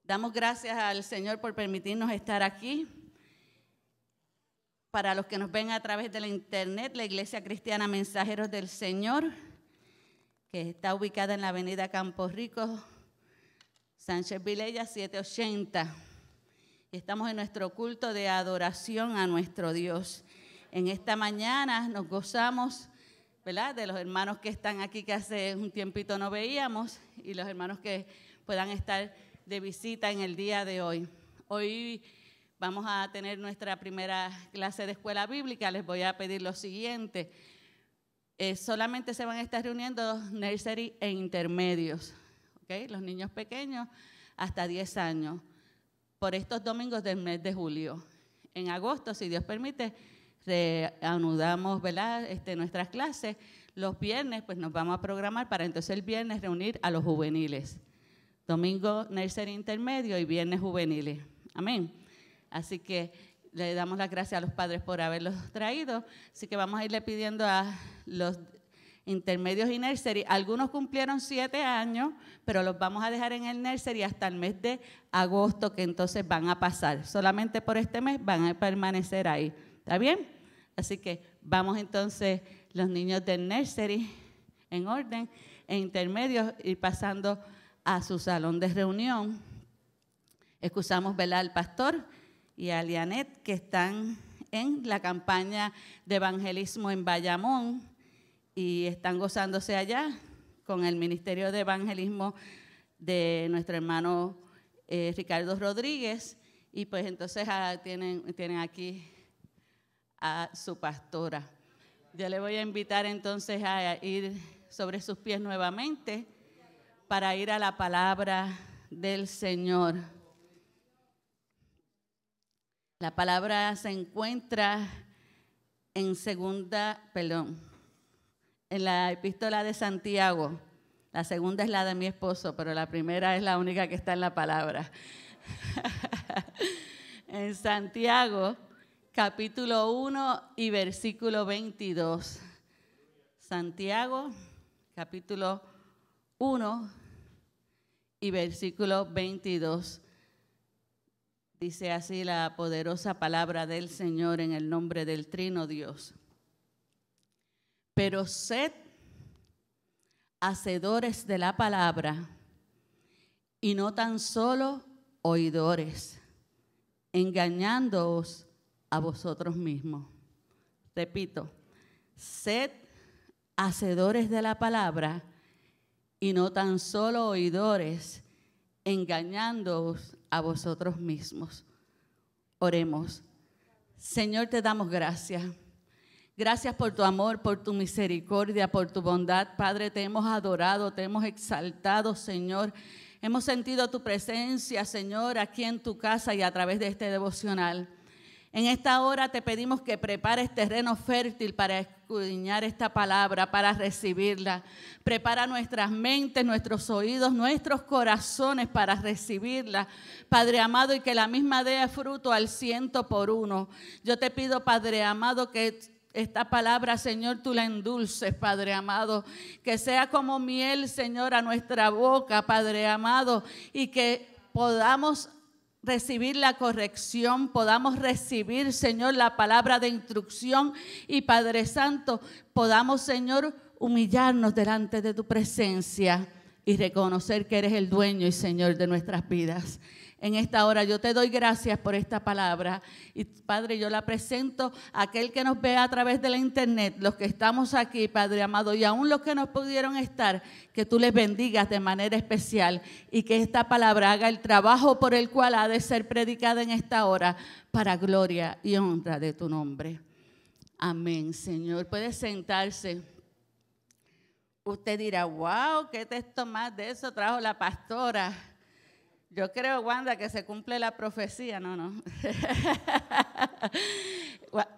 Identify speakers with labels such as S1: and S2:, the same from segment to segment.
S1: Damos gracias al Señor por permitirnos estar aquí. Para los que nos ven a través de la internet, la Iglesia Cristiana Mensajeros del Señor, que está ubicada en la avenida Campo Rico, Sánchez Vilella 780. Y estamos en nuestro culto de adoración a nuestro Dios. En esta mañana nos gozamos, ¿verdad?, de los hermanos que están aquí que hace un tiempito no veíamos y los hermanos que puedan estar de visita en el día de hoy. Hoy vamos a tener nuestra primera clase de escuela bíblica. Les voy a pedir lo siguiente. Solamente se van a estar reuniendo nursery e intermedios, ¿okay? Los niños pequeños hasta 10 años, por estos domingos del mes de julio. En agosto, si Dios permite, reanudamos, ¿verdad?, nuestras clases. Los viernes, pues nos vamos a programar para entonces el viernes reunir a los juveniles. Domingo nursery intermedio y viernes juveniles. Amén. Así que le damos las gracias a los padres por haberlos traído. Así que vamos a irle pidiendo a los intermedios y nursery. Algunos cumplieron 7 años, pero los vamos a dejar en el nursery hasta el mes de agosto, que entonces van a pasar. Solamente por este mes van a permanecer ahí. ¿Está bien? Así que vamos entonces los niños del nursery en orden, e intermedios, ir pasando a su salón de reunión. Excusamos, ¿verdad?, al pastor y a Lianet, que están en la campaña de evangelismo en Bayamón y están gozándose allá con el ministerio de evangelismo de nuestro hermano Ricardo Rodríguez. Y pues entonces tienen aquí a su pastora. Yo le voy a invitar entonces a ir sobre sus pies nuevamente para ir a la palabra del Señor. La palabra se encuentra en la epístola de Santiago. La segunda es la de mi esposo, pero la primera es la única que está en la palabra. En Santiago, capítulo 1 y versículo 22. Santiago, capítulo 1 y versículo 22. Dice así la poderosa palabra del Señor en el nombre del Trino Dios. Pero sed hacedores de la palabra y no tan solo oidores, engañándoos a vosotros mismos. Repito, sed hacedores de la palabra y no tan solo oidores, engañándoos a vosotros mismos. Oremos. Señor, te damos gracias. Gracias por tu amor, por tu misericordia, por tu bondad. Padre, te hemos adorado, te hemos exaltado, Señor. Hemos sentido tu presencia, Señor, aquí en tu casa y a través de este devocional. En esta hora te pedimos que prepares terreno fértil para escudriñar esta palabra, para recibirla. Prepara nuestras mentes, nuestros oídos, nuestros corazones para recibirla, Padre amado, y que la misma dé fruto al 100%. Yo te pido, Padre amado, que esta palabra, Señor, tú la endulces, Padre amado, que sea como miel, Señor, a nuestra boca, Padre amado, y que podamos recibir la corrección, podamos recibir, Señor, la palabra de instrucción y, Padre Santo, podamos, Señor, humillarnos delante de tu presencia y reconocer que eres el dueño y Señor de nuestras vidas. En esta hora yo te doy gracias por esta palabra y, Padre, yo la presento a aquel que nos ve a través de la internet, los que estamos aquí, Padre amado, y aún los que no pudieron estar, que tú les bendigas de manera especial y que esta palabra haga el trabajo por el cual ha de ser predicada en esta hora para gloria y honra de tu nombre. Amén, Señor. Puede sentarse. Usted dirá, wow, ¿qué texto más de eso trajo la pastora? Yo creo, Wanda, que se cumple la profecía. No.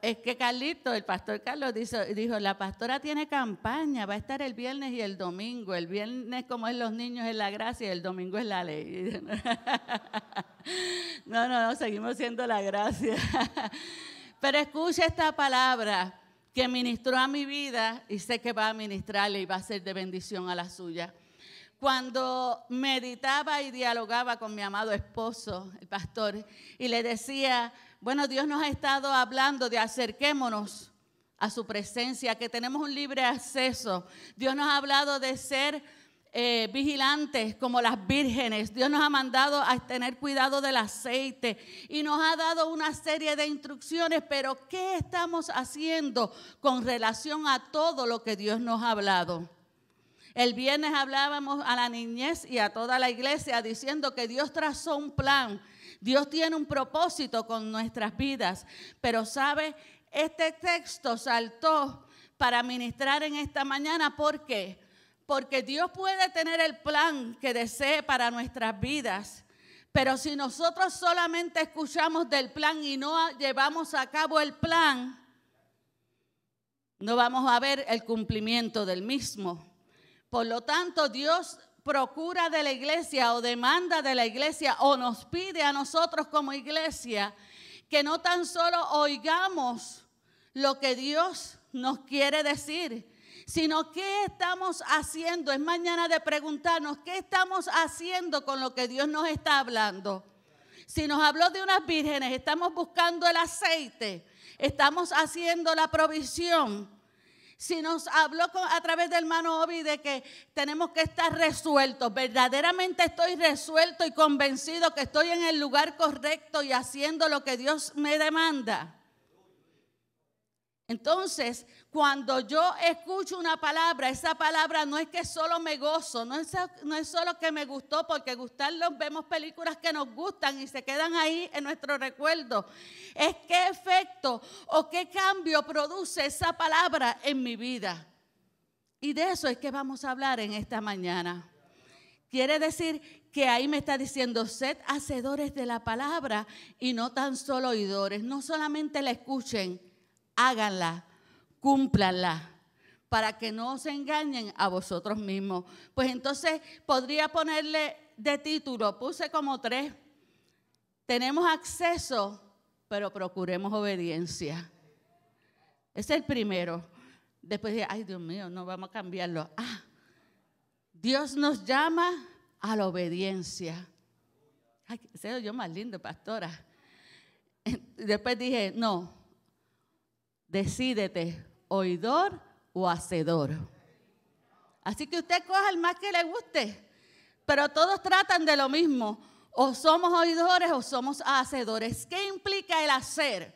S1: Es que Carlito, el pastor Carlos dijo, la pastora tiene campaña, va a estar el viernes y el domingo. El viernes, como es los niños, es la gracia y el domingo es la ley. No, seguimos siendo la gracia. Pero escucha esta palabra que ministró a mi vida y sé que va a ministrarle y va a ser de bendición a la suya. cuando meditaba y dialogaba con mi amado esposo, el pastor, y le decía, bueno, Dios nos ha estado hablando de acerquémonos a su presencia, que tenemos un libre acceso. Dios nos ha hablado de ser vigilantes como las vírgenes. Dios nos ha mandado a tener cuidado del aceite y nos ha dado una serie de instrucciones, pero ¿qué estamos haciendo con relación a todo lo que Dios nos ha hablado? El viernes hablábamos a la niñez y a toda la iglesia diciendo que Dios trazó un plan, Dios tiene un propósito con nuestras vidas, pero ¿sabe? Este texto saltó para ministrar en esta mañana. ¿Por qué? Porque Dios puede tener el plan que desee para nuestras vidas, pero si nosotros solamente escuchamos del plan y no llevamos a cabo el plan, no vamos a ver el cumplimiento del mismo. Por lo tanto, Dios procura de la iglesia o demanda de la iglesia o nos pide a nosotros como iglesia que no tan solo oigamos lo que Dios nos quiere decir, sino qué estamos haciendo. Es mañana de preguntarnos qué estamos haciendo con lo que Dios nos está hablando. Si nos habló de unas vírgenes, estamos buscando el aceite, estamos haciendo la provisión. Si nos habló a través del hermano Obi de que tenemos que estar resueltos, verdaderamente estoy resuelto y convencido que estoy en el lugar correcto y haciendo lo que Dios me demanda. Entonces, cuando yo escucho una palabra, esa palabra no es que solo me gozo, no es solo que me gustó, porque gustarnos vemos películas que nos gustan y se quedan ahí en nuestro recuerdo. Es qué efecto o qué cambio produce esa palabra en mi vida. Y de eso es que vamos a hablar en esta mañana. Quiere decir que ahí me está diciendo, sed hacedores de la palabra y no tan solo oidores. No solamente la escuchen, háganla, cúmplanla, para que no se engañen a vosotros mismos. Pues entonces podría ponerle de título, puse como 3. Tenemos acceso, pero procuremos obediencia. Ese es el primero. Después dije, ay Dios mío, no vamos a cambiarlo. Dios nos llama a la obediencia. Ay, ese soy yo más lindo, pastora. Después dije, no. Decídete, oidor o hacedor. Así que usted coja el más que le guste, pero todos tratan de lo mismo. O somos oidores o somos hacedores. ¿Qué implica el hacer?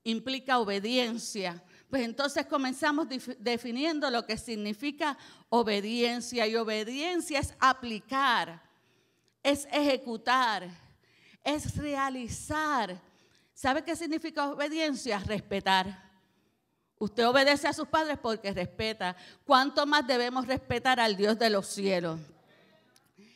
S1: Implica obediencia. Pues entonces comenzamos definiendo lo que significa obediencia. Y obediencia es aplicar, es ejecutar, es realizar. ¿Sabe qué significa obediencia? Respetar. Usted obedece a sus padres porque respeta. ¿Cuánto más debemos respetar al Dios de los cielos?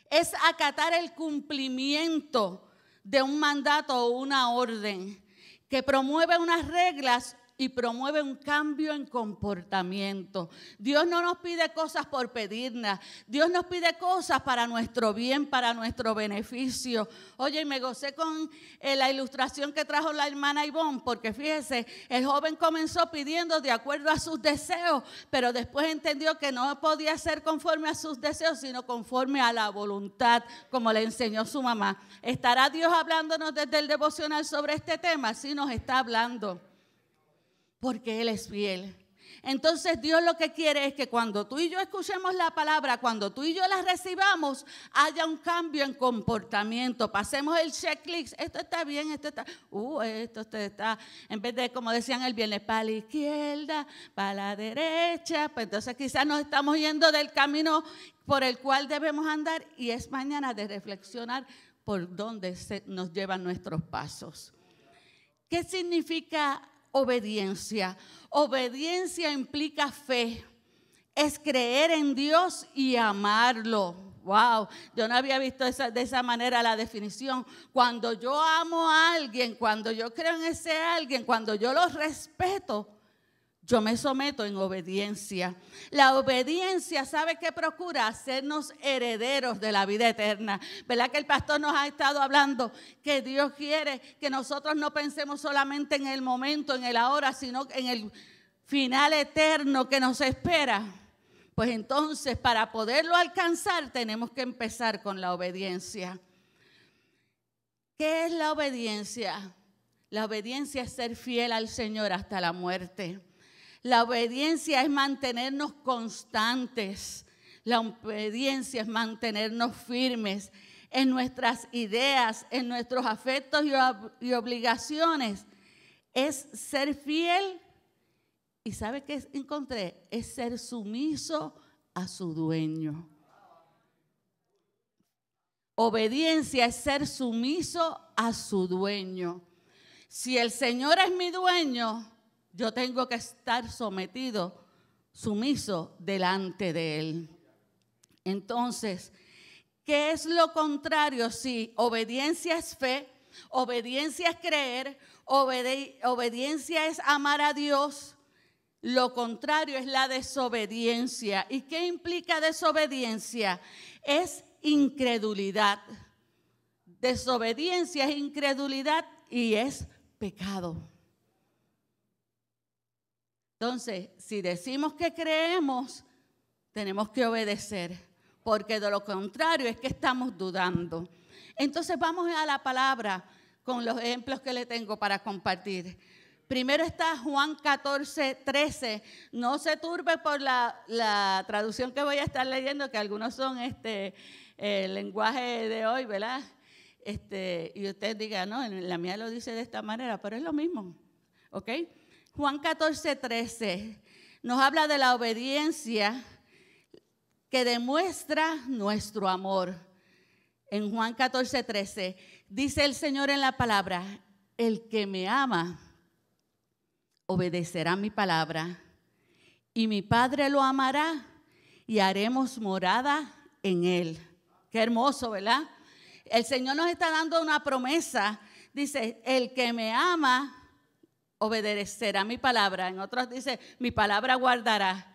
S1: Es acatar el cumplimiento de un mandato o una orden que promueve unas reglas y promueve un cambio en comportamiento. Dios no nos pide cosas por pedirlas. Dios nos pide cosas para nuestro bien, para nuestro beneficio. Oye, y me gocé con la ilustración que trajo la hermana Ivonne, porque fíjese, el joven comenzó pidiendo de acuerdo a sus deseos, pero después entendió que no podía ser conforme a sus deseos, sino conforme a la voluntad, como le enseñó su mamá. ¿Estará Dios hablándonos desde el devocional sobre este tema? Sí, nos está hablando. Porque Él es fiel. Entonces Dios lo que quiere es que cuando tú y yo escuchemos la palabra, cuando tú y yo la recibamos, haya un cambio en comportamiento. Pasemos el checklist. Esto está bien, esto está, en vez de, como decían el viernes, para la izquierda, para la derecha. Pues entonces quizás nos estamos yendo del camino por el cual debemos andar y es mañana de reflexionar por dónde nos llevan nuestros pasos. ¿Qué significa obediencia? Obediencia implica fe. Es creer en Dios y amarlo. Wow, yo no había visto de esa manera la definición. Cuando yo amo a alguien, cuando yo creo en ese alguien, cuando yo lo respeto, yo me someto en obediencia. La obediencia, ¿sabe qué procura? Hacernos herederos de la vida eterna. ¿Verdad que el pastor nos ha estado hablando? Que Dios quiere que nosotros no pensemos solamente en el momento, en el ahora, sino en el final eterno que nos espera. Pues entonces, para poderlo alcanzar, tenemos que empezar con la obediencia. ¿Qué es la obediencia? La obediencia es ser fiel al Señor hasta la muerte. La obediencia es mantenernos constantes. La obediencia es mantenernos firmes en nuestras ideas, en nuestros afectos y obligaciones. Es ser fiel. ¿Y sabe qué encontré? Es ser sumiso a su dueño. Obediencia es ser sumiso a su dueño. Si el Señor es mi dueño, yo tengo que estar sometido, sumiso delante de Él. Entonces, ¿qué es lo contrario? Si obediencia es fe, obediencia es creer, obediencia es amar a Dios, lo contrario es la desobediencia. ¿Y qué implica desobediencia? Es incredulidad. Desobediencia es incredulidad y es pecado. Entonces, si decimos que creemos, tenemos que obedecer, porque de lo contrario es que estamos dudando. Entonces vamos a la palabra con los ejemplos que le tengo para compartir. Primero está Juan 14:13. No se turbe por la traducción que voy a estar leyendo, que algunos son el lenguaje de hoy, ¿verdad? Y usted diga, no, la mía lo dice de esta manera, pero es lo mismo, ¿ok? Juan 14:13 nos habla de la obediencia que demuestra nuestro amor. En Juan 14:13 dice el Señor en la palabra: el que me ama obedecerá mi palabra, y mi Padre lo amará, y haremos morada en él. Qué hermoso, ¿verdad? El Señor nos está dando una promesa. Dice, el que me ama obedecerá mi palabra. En otros dice, mi palabra guardará.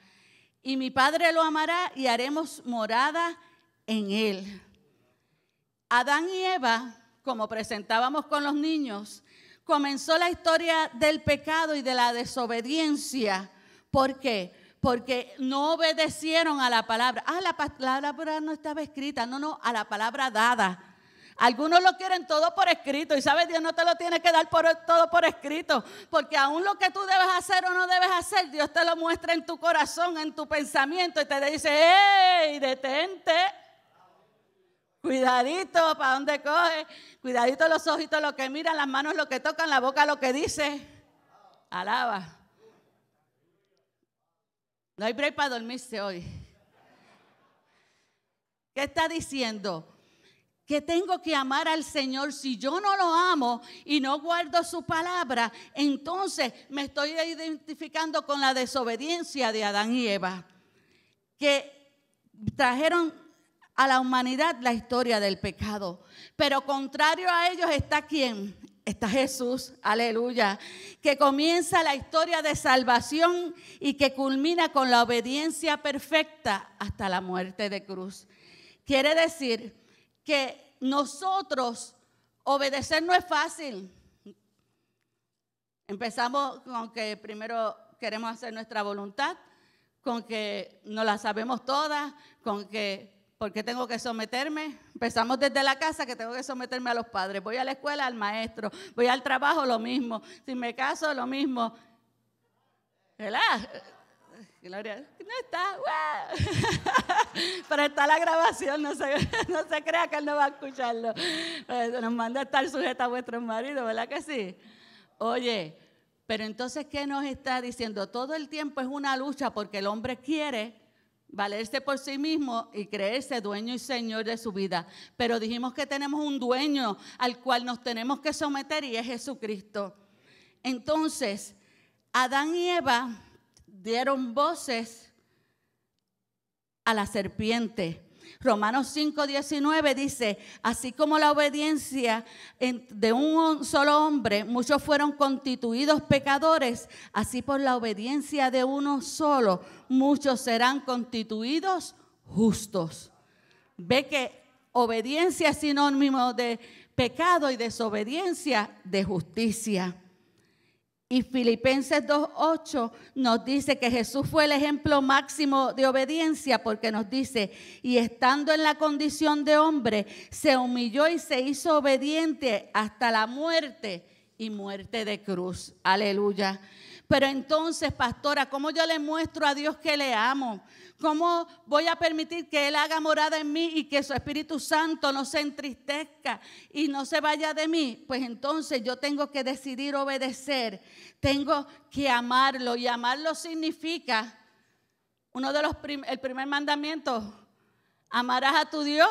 S1: Y mi Padre lo amará y haremos morada en él. Adán y Eva, como presentábamos con los niños, comenzó la historia del pecado y de la desobediencia. ¿Por qué? Porque no obedecieron a la palabra. La palabra no estaba escrita. No, a la palabra dada. Algunos lo quieren todo por escrito, y sabes, Dios no te lo tiene que dar todo por escrito, porque aún lo que tú debes hacer o no debes hacer, Dios te lo muestra en tu corazón, en tu pensamiento, y te dice, ¡hey, detente! Cuidadito, ¿para dónde coge? Cuidadito los ojitos, lo que miran, las manos, lo que tocan, la boca, lo que dice. Alaba. No hay break para dormirse hoy. ¿Qué está diciendo? Que tengo que amar al Señor. Si yo no lo amo y no guardo su palabra, entonces me estoy identificando con la desobediencia de Adán y Eva, que trajeron a la humanidad la historia del pecado. Pero contrario a ellos está ¿quién? Está Jesús, aleluya, que comienza la historia de salvación y que culmina con la obediencia perfecta hasta la muerte de cruz. Quiere decir que nosotros obedecer no es fácil. Empezamos con que primero queremos hacer nuestra voluntad, con que no la sabemos todas, con que ¿por qué tengo que someterme? Empezamos desde la casa, que tengo que someterme a los padres. Voy a la escuela, al maestro. Voy al trabajo, lo mismo. Si me caso, lo mismo. ¿Verdad? Gloria, no está, pero está la grabación, no se crea que él no va a escucharlo. Nos manda a estar sujeta a vuestros maridos, ¿verdad que sí? Oye, pero entonces, ¿qué nos está diciendo? Todo el tiempo es una lucha porque el hombre quiere valerse por sí mismo y creerse dueño y señor de su vida. Pero dijimos que tenemos un dueño al cual nos tenemos que someter y es Jesucristo. Entonces, Adán y Eva dieron voces a la serpiente. Romanos 5:19 dice, así como la obediencia de un solo hombre, muchos fueron constituidos pecadores, así por la obediencia de uno solo, muchos serán constituidos justos. Ve que obediencia es sinónimo de pecado y desobediencia de justicia. Y Filipenses 2:8 nos dice que Jesús fue el ejemplo máximo de obediencia, porque nos dice, y estando en la condición de hombre, se humilló y se hizo obediente hasta la muerte y muerte de cruz. Aleluya. Pero entonces, pastora, ¿cómo yo le muestro a Dios que le amo? ¿Cómo voy a permitir que Él haga morada en mí y que su Espíritu Santo no se entristezca y no se vaya de mí? Pues entonces yo tengo que decidir obedecer. Tengo que amarlo, y amarlo significa, el primer mandamiento, amarás a tu Dios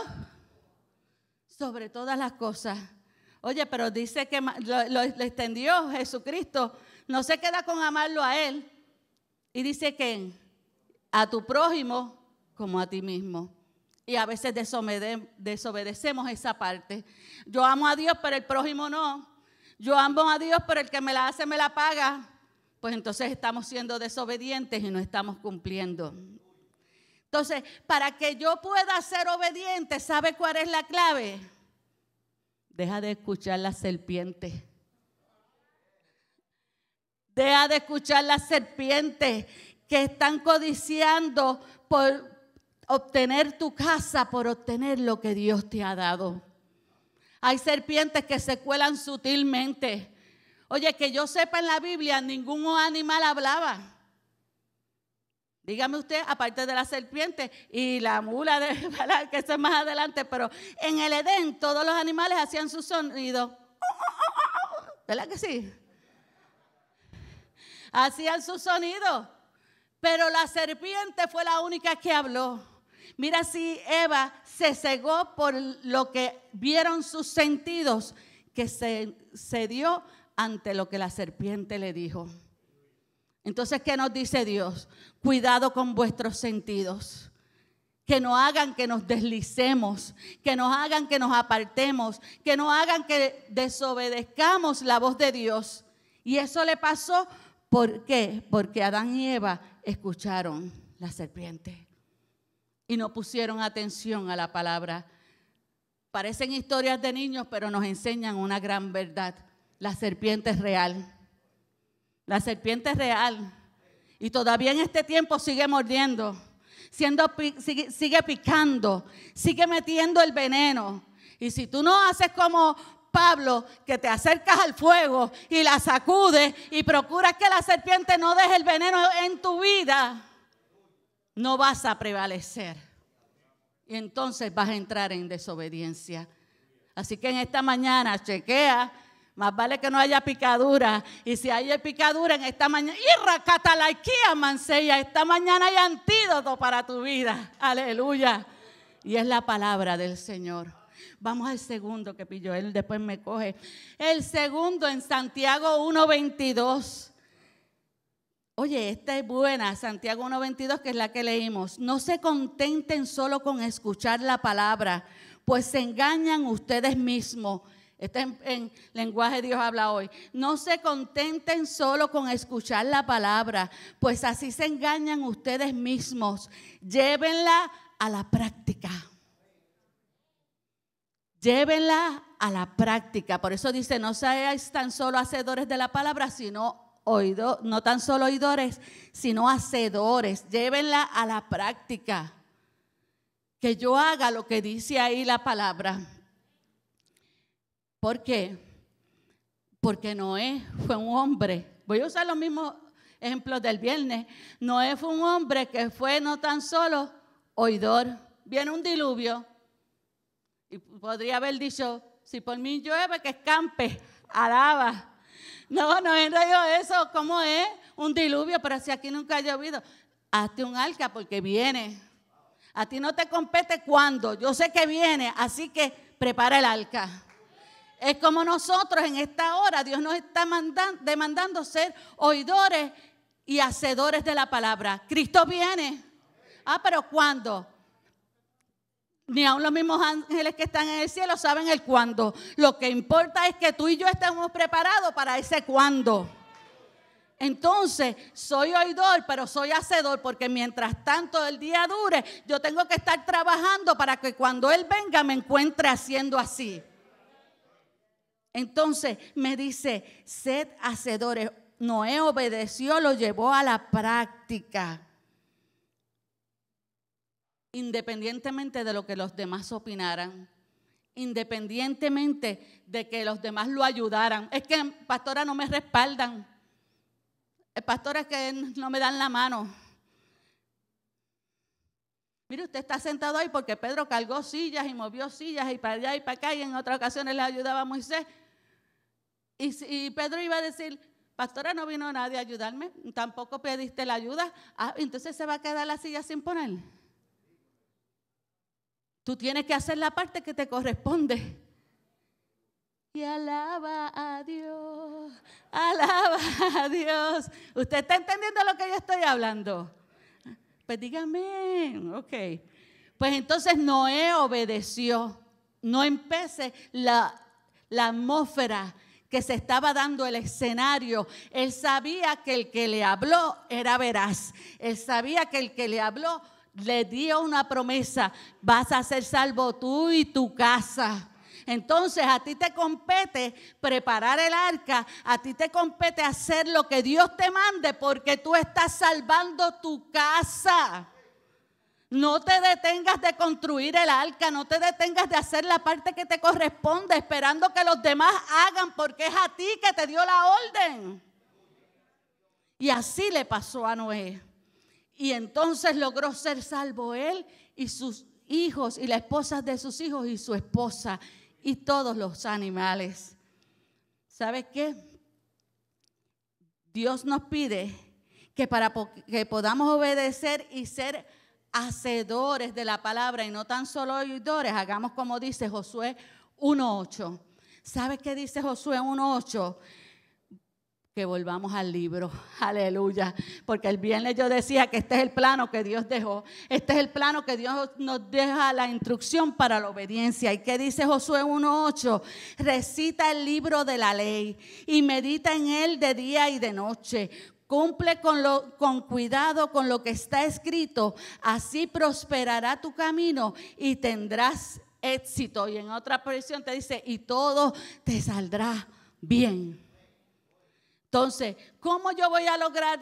S1: sobre todas las cosas. Oye, pero dice que lo extendió Jesucristo. No se queda con amarlo a Él. Y dice que a tu prójimo como a ti mismo. Y a veces desobedecemos esa parte. Yo amo a Dios, pero el prójimo no. Yo amo a Dios, pero el que me la hace me la paga. Pues entonces estamos siendo desobedientes y no estamos cumpliendo. Entonces, para que yo pueda ser obediente, ¿sabe cuál es la clave? Deja de escuchar la serpiente. Deja de escuchar las serpientes que están codiciando por obtener tu casa, por obtener lo que Dios te ha dado. Hay serpientes que se cuelan sutilmente. Oye, que yo sepa, en la Biblia ningún animal hablaba. Dígame usted, aparte de la serpiente y la mula, que eso es más adelante, pero en el Edén todos los animales hacían su sonido. ¿Verdad que sí? Hacían su sonido, pero la serpiente fue la única que habló. Mira, si Eva se cegó por lo que vieron sus sentidos, que se cedió ante lo que la serpiente le dijo. Entonces, ¿qué nos dice Dios? Cuidado con vuestros sentidos, que no hagan que nos deslicemos, que nos hagan que nos apartemos, que no hagan que desobedezcamos la voz de Dios. Y eso le pasó. ¿Por qué? Porque Adán y Eva escucharon la serpiente y no pusieron atención a la palabra. Parecen historias de niños, pero nos enseñan una gran verdad. La serpiente es real. La serpiente es real. Y todavía en este tiempo sigue mordiendo, sigue picando, sigue metiendo el veneno. Y si tú no haces como Pablo, que te acercas al fuego y la sacudes y procuras que la serpiente no deje el veneno en tu vida, no vas a prevalecer. Y entonces vas a entrar en desobediencia. Así que en esta mañana chequea, más vale que no haya picadura. Y si hay picadura en esta mañana, esta mañana hay antídoto para tu vida. Aleluya. Y es la palabra del Señor. Vamos al segundo que pilló él, después me coge. El segundo en Santiago 1:22. Oye, esta es buena, Santiago 1:22, que es la que leímos. No se contenten solo con escuchar la palabra, pues se engañan ustedes mismos. Este es en lenguaje Dios habla hoy. No se contenten solo con escuchar la palabra, pues así se engañan ustedes mismos. Llévenla a la práctica. Llévenla a la práctica. Por eso dice, no seáis tan solo hacedores de la palabra, no tan solo oidores, sino hacedores. Llévenla a la práctica. Que yo haga lo que dice ahí la palabra. ¿Por qué? Porque Noé fue un hombre. Voy a usar los mismos ejemplos del viernes. Noé fue un hombre que fue no tan solo oidor. Viene un diluvio. Y podría haber dicho, si por mí llueve, que escampe, alaba. No he dicho eso. ¿Cómo es? Un diluvio, pero si aquí nunca ha llovido. Hazte un arca porque viene. A ti no te compete cuándo. Yo sé que viene, así que prepara el arca. Es como nosotros en esta hora. Dios nos está demandando ser oidores y hacedores de la palabra. Cristo viene. Pero ¿cuándo? Ni aun los mismos ángeles que están en el cielo saben el cuándo. Lo que importa es que tú y yo estemos preparados para ese cuándo. Entonces, soy oidor, pero soy hacedor, porque mientras tanto el día dure, yo tengo que estar trabajando para que cuando Él venga me encuentre haciendo así. Entonces, me dice, sed hacedores. Noé obedeció, lo llevó a la práctica, independientemente de lo que los demás opinaran, independientemente de que los demás lo ayudaran. Es que, pastora, no me respaldan. Pastora, es que no me dan la mano. Mire, usted está sentado ahí porque Pedro cargó sillas y movió sillas y para allá y para acá, y en otras ocasiones le ayudaba a Moisés. Y Pedro iba a decir: pastora, no vino nadie a ayudarme, tampoco pediste la ayuda. Entonces se va a quedar la silla sin poner. Tú tienes que hacer la parte que te corresponde. Y alaba a Dios, alaba a Dios. ¿Usted está entendiendo lo que yo estoy hablando? Pues dígame, ok. Pues entonces Noé obedeció. No empecé la atmósfera que se estaba dando, el escenario. Él sabía que el que le habló era veraz. Él sabía que el que le habló le dio una promesa: vas a ser salvo tú y tu casa. Entonces a ti te compete preparar el arca, a ti te compete hacer lo que Dios te mande, porque tú estás salvando tu casa. No te detengas de construir el arca, no te detengas de hacer la parte que te corresponde esperando que los demás hagan, porque es a ti que te dio la orden. Y así le pasó a Noé. Y entonces logró ser salvo él y sus hijos y la esposa de sus hijos y su esposa y todos los animales. ¿Sabes qué? Dios nos pide que para que podamos obedecer y ser hacedores de la palabra y no tan solo oidores, hagamos como dice Josué 1:8. ¿Sabes qué dice Josué 1:8? Que volvamos al libro, aleluya, porque el viernes yo decía que este es el plano que Dios dejó, este es el plano que Dios nos deja, la instrucción para la obediencia. ¿Y qué dice Josué 1:8? Recita el libro de la ley y medita en él de día y de noche. Cumple con cuidado con lo que está escrito, así prosperará tu camino y tendrás éxito. Y en otra versión te dice: y todo te saldrá bien. Entonces, ¿cómo yo voy a lograr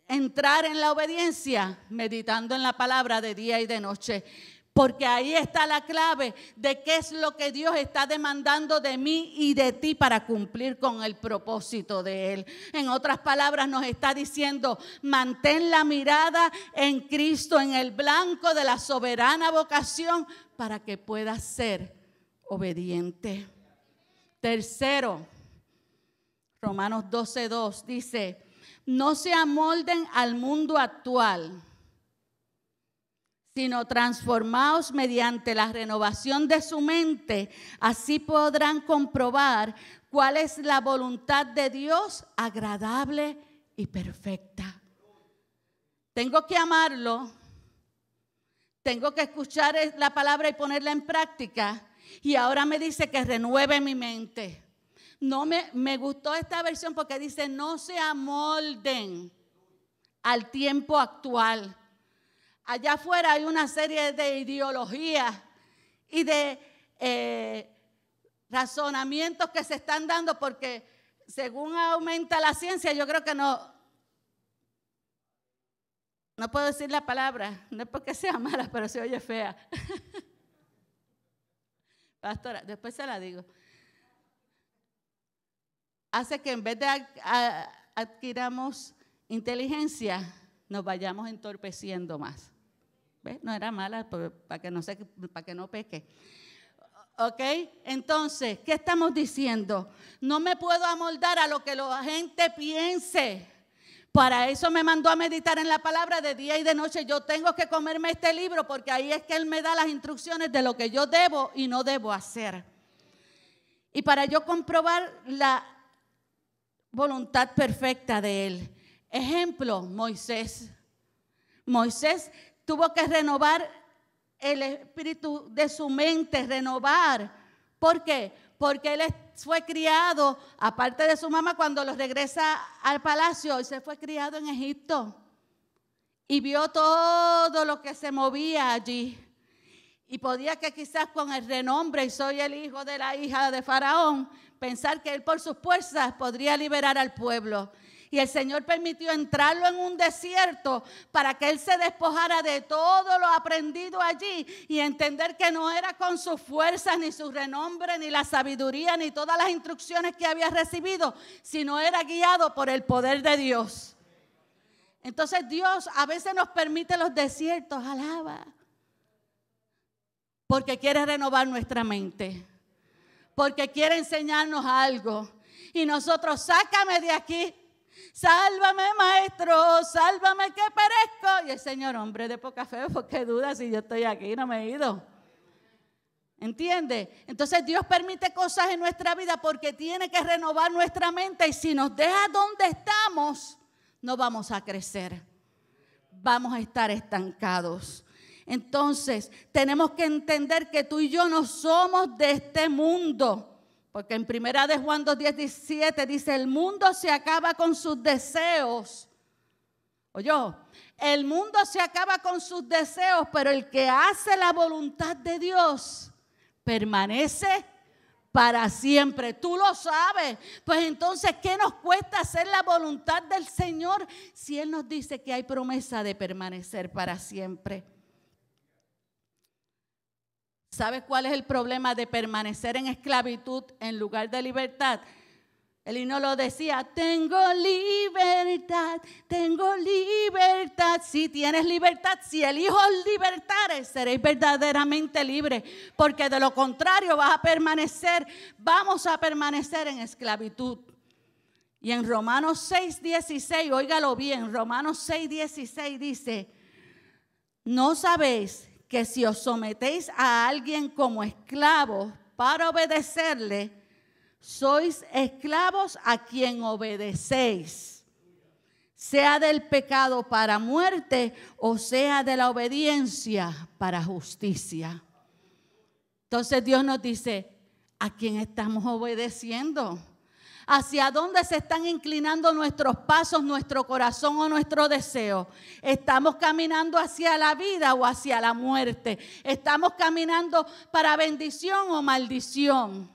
S1: entrar en la obediencia? Meditando en la palabra de día y de noche. Porque ahí está la clave de qué es lo que Dios está demandando de mí y de ti para cumplir con el propósito de Él. En otras palabras, nos está diciendo: mantén la mirada en Cristo, en el blanco de la soberana vocación, para que puedas ser obediente. Tercero, Romanos 12:2 dice: no se amolden al mundo actual, sino transformaos mediante la renovación de su mente. Así podrán comprobar cuál es la voluntad de Dios, agradable y perfecta. Tengo que amarlo, tengo que escuchar la palabra y ponerla en práctica. Y ahora me dice que renueve mi mente. No me gustó esta versión porque dice: no se amolden al tiempo actual. Allá afuera hay una serie de ideologías y de razonamientos que se están dando, porque según aumenta la ciencia, yo creo que no puedo decir la palabra, no es porque sea mala, pero se oye fea. Pastora, después se la digo. Hace que en vez de adquiramos inteligencia, nos vayamos entorpeciendo más. ¿Ves? No era mala, para que no peque. ¿Ok? Entonces, ¿qué estamos diciendo? No me puedo amoldar a lo que la gente piense. Para eso me mandó a meditar en la palabra de día y de noche. Yo tengo que comerme este libro, porque ahí es que Él me da las instrucciones de lo que yo debo y no debo hacer. Y para yo comprobar la voluntad perfecta de Él. Ejemplo, Moisés. Moisés tuvo que renovar el espíritu de su mente, renovar. ¿Por qué? Porque él fue criado, aparte de su mamá, cuando lo regresa al palacio, él se fue criado en Egipto y vio todo lo que se movía allí. Y podía que quizás con el renombre, y soy el hijo de la hija de Faraón, pensar que él por sus fuerzas podría liberar al pueblo. Y el Señor permitió entrarlo en un desierto para que él se despojara de todo lo aprendido allí y entender que no era con sus fuerzas, ni su renombre, ni la sabiduría, ni todas las instrucciones que había recibido, sino era guiado por el poder de Dios. Entonces Dios a veces nos permite los desiertos, alaba, porque quiere renovar nuestra mente, porque quiere enseñarnos algo. Y nosotros, sácame de aquí. Sálvame, maestro, sálvame que perezco. Y el Señor, hombre de poca fe, ¿por qué dudas si yo estoy aquí? No me he ido. ¿Entiende? Entonces Dios permite cosas en nuestra vida porque tiene que renovar nuestra mente. Y si nos deja donde estamos, no vamos a crecer. Vamos a estar estancados. Entonces tenemos que entender que tú y yo no somos de este mundo. Porque en 1 de Juan 2:17 dice, el mundo se acaba con sus deseos. Oye, el mundo se acaba con sus deseos, pero el que hace la voluntad de Dios permanece para siempre. Tú lo sabes. Pues entonces, ¿qué nos cuesta hacer la voluntad del Señor si Él nos dice que hay promesa de permanecer para siempre? ¿Sabes cuál es el problema de permanecer en esclavitud en lugar de libertad? El himno lo decía, tengo libertad, tengo libertad. Si tienes libertad, si el Hijo os libertare, seréis verdaderamente libres. Porque de lo contrario vamos a permanecer en esclavitud. Y en Romanos 6:16, óigalo bien, Romanos 6:16 dice, ¿no sabéis que si os sometéis a alguien como esclavos para obedecerle, sois esclavos a quien obedecéis, sea del pecado para muerte o sea de la obediencia para justicia? Entonces Dios nos dice, ¿a quién estamos obedeciendo? ¿Hacia dónde se están inclinando nuestros pasos, nuestro corazón o nuestro deseo? ¿Estamos caminando hacia la vida o hacia la muerte? ¿Estamos caminando para bendición o maldición?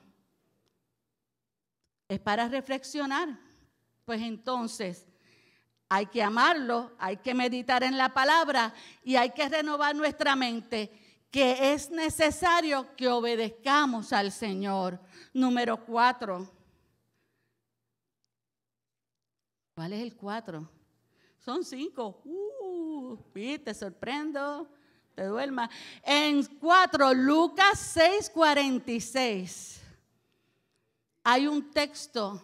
S1: Es para reflexionar. Pues entonces hay que amarlo, hay que meditar en la palabra y hay que renovar nuestra mente, que es necesario que obedezcamos al Señor. Número 4. ¿Cuál es el 4? Son 5. Te sorprendo, te duermas. En 4, Lucas 6:46. Hay un texto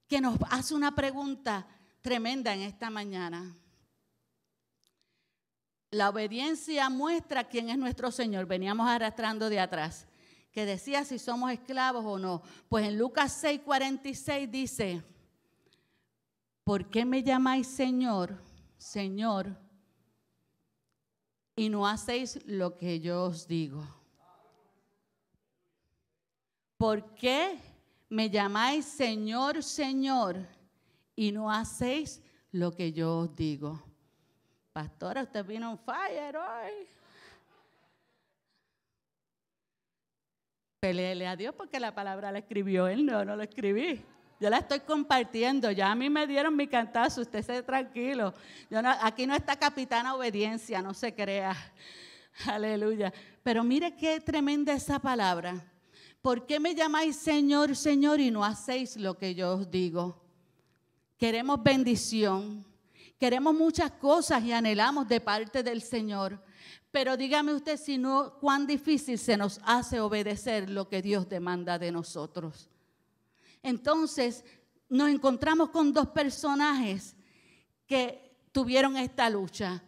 S1: que nos hace una pregunta tremenda en esta mañana. La obediencia muestra quién es nuestro Señor. Veníamos arrastrando de atrás, que decía si somos esclavos o no. Pues en Lucas 6:46 dice, ¿por qué me llamáis Señor, Señor, y no hacéis lo que yo os digo? ¿Por qué me llamáis Señor, Señor, y no hacéis lo que yo os digo? Pastora, usted vino on fire hoy. Peleele a Dios porque la palabra la escribió Él, no lo escribí. Yo la estoy compartiendo. Ya a mí me dieron mi cantazo. Usted esté tranquilo. Aquí no está Capitana Obediencia, no se crea. Aleluya. Pero mire qué tremenda esa palabra. ¿Por qué me llamáis Señor, Señor y no hacéis lo que yo os digo? Queremos bendición. Queremos muchas cosas y anhelamos de parte del Señor. Pero dígame usted si no, cuán difícil se nos hace obedecer lo que Dios demanda de nosotros. Entonces nos encontramos con dos personajes que tuvieron esta lucha.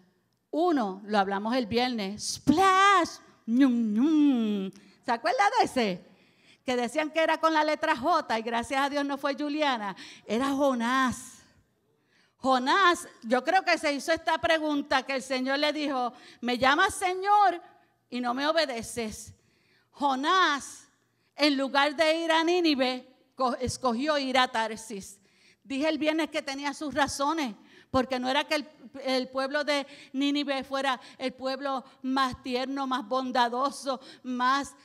S1: Uno, lo hablamos el viernes, splash, ñum, ñum. ¿Se acuerda de ese? Que decían que era con la letra J y gracias a Dios no fue Juliana, era Jonás. Jonás, yo creo que se hizo esta pregunta que el Señor le dijo, me llamas Señor y no me obedeces. Jonás, en lugar de ir a Nínive, escogió ir a Tarsis. Dije el viernes que tenía sus razones, Porque no era que el pueblo de Nínive fuera el pueblo más tierno, más bondadoso, más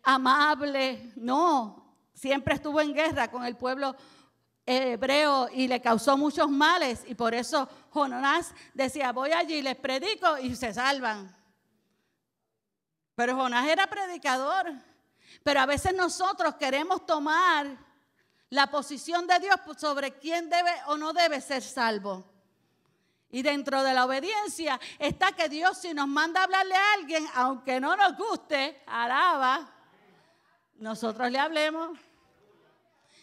S1: amable. No, siempre estuvo en guerra con el pueblo hebreo y le causó muchos males. Y por eso Jonás decía, voy allí, les predico y se salvan. Pero Jonás era predicador. Pero a veces nosotros queremos tomar la posición de Dios sobre quién debe o no debe ser salvo. Y dentro de la obediencia está que Dios, si nos manda a hablarle a alguien, aunque no nos guste, alaba, nosotros le hablemos.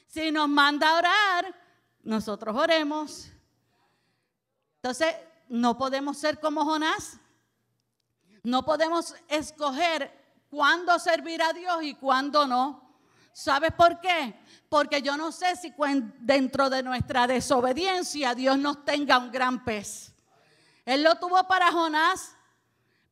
S1: Si nos manda a orar, nosotros oremos. Entonces, no podemos ser como Jonás. No podemos escoger cuándo servir a Dios y cuándo no. ¿Sabes por qué? Porque yo no sé si dentro de nuestra desobediencia Dios nos tenga un gran pez. Él lo tuvo para Jonás,